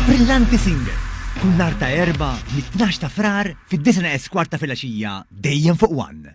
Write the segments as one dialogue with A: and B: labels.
A: Brillanti Singer. Kull nar ta' erba' mit-12 ta' frar fid-9 eskwarta filgħaxija dejjem fuq One.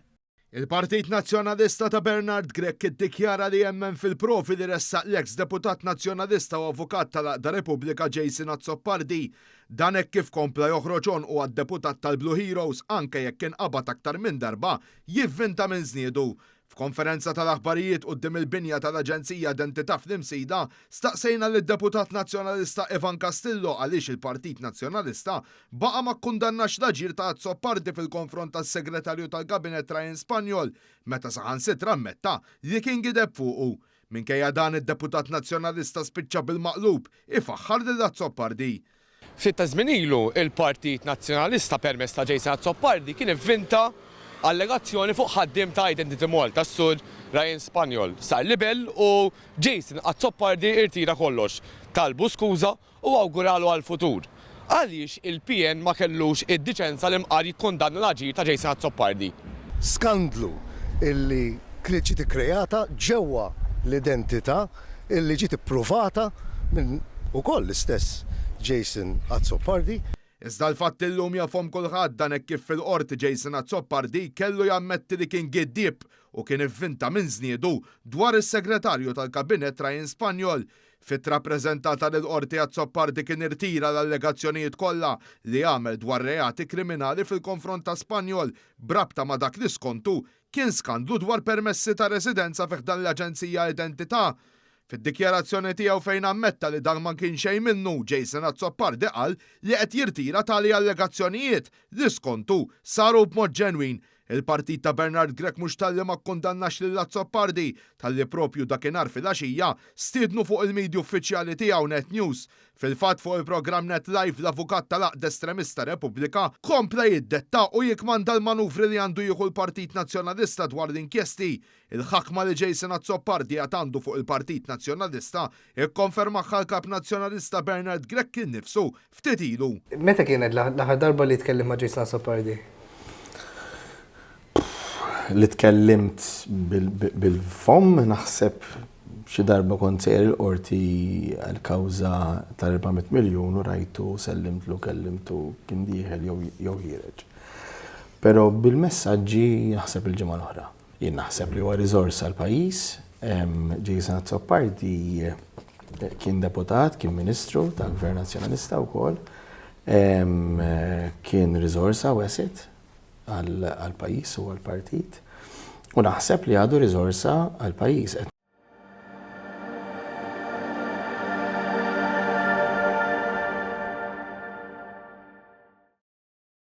B: Il-Partit Nazzjonalista ta' Bernard Grech iddikjara li jemmen fil-profi li ressaq l-eks deputat nazzjonalista u avukat tal-Aqda Repubblika Jason Azzopardi. Dan hekk kif kompla joħroġ u għad-deputat tal-Blue Heroes anke jekk inqabad aktar minn darba jivvinta minn żniedu. F'konferenza tal-aħbarijiet quddiem il-binja tal-Aġenzija Identità fl-Imsida staqsejna lid-deputat nazzjonalista Evan Castillo għaliex il-Partit Nazzjonalista baqa' ma kkundannax l-aġir ta' Azzopardi fil-konfront tas-Segretarju tal-Kabinet Ryan Spanjol meta saħansitra ammetta li kien gideb fuqu. Minkejja dan id-deputat nazzjonalista spiċċa bil-maqlub ifaħħar lil Azzopardi.
C: Ftit ta' żmien ilu il-Partit Nazzjonalista permezz ta' Jason Azzopardi kien ivvinta allegazzjoni fuq ħaddiem ta' Identity Malta tas-sur Ryan Spanjol. Sar libel u Jason Azzopardi irtira kollox, talbu skuża u awguralu għal-futur. Għaliex il-PN ma kellux id-diċenza li mqar jikkondanna l-aġir ta' Jason Azzopardi.
D: Skandlu illi ġiet ikkreata ġewwa l-identità illi ġiet ipprovata minn ukoll l-istess Jason Azzopardi.
B: Iżda l-fatt illum jafhom kulħadd dan hekk kif fil-qorti Jason Azzopardi kellu jammetti li kien giddib u kien ivvinta minn żniedu dwar is-Segretarju tal-Kabinet Ryan Spanjol. Fitra ppreżentata lil qorti Azzopardi kien irtira l-allegazzjonijiet kollha li għamel dwar reati kriminali fil-konfront ta' Spanjol brabta ma' dak li skontu kien skandlu dwar permessi ta' residenza fih dan l-Aġenzija Identità. Fid-dikjarazzjoni tiegħu fejn ammetta li dan ma kien xejn minnu, Jason Azzopardi qal li qed jirtira tali allegazzjonijiet li skontu saru b'mod ġenwin. Il-Partit ta' Bernard Grech mhux talli ma kkundannax lil Azzopardi talli propju dakinhar filgħaxija stiednu fuq il-medju uffiċjali tiegħu Net News. Fil-fatt fuq il-programm Net Live l-avukat tal-Aqda Estremista Repubblika kompla jiddetta u jikmanda l-manuvri li għandu jieħu l-Partit Nazzjonalista dwar l-inkjesti. Il-ħakma li Jason Azzopardi għandu fuq il-Partit Nazzjonalista ikkonfermaħħa l-Kap Nazzjonalista Bernard Grech innifsu ftit ilu.
E: Meta kienet l-aħħar darba li tkellem ma' Jason Azzopardi?
F: Li tkellimt bil-fom naħseb xi darba kont sejjer il-qorti għal-kawża tal-400 miljun u rajtu sellimtlu kellimtu kien dieħel jew ħireġ. Però bil-messaġġi naħseb il-ġimgħa l-oħra. Jien naħseb li huwa riżors għall-pajjiż, Jason Azzopardi kien deputat, kien Ministru tal-Gvern Nazzjonalista wkoll, kien riżorsa u asset għal-pajis u għal-partit. U naħseb li għadu riżorsa għal-pajis.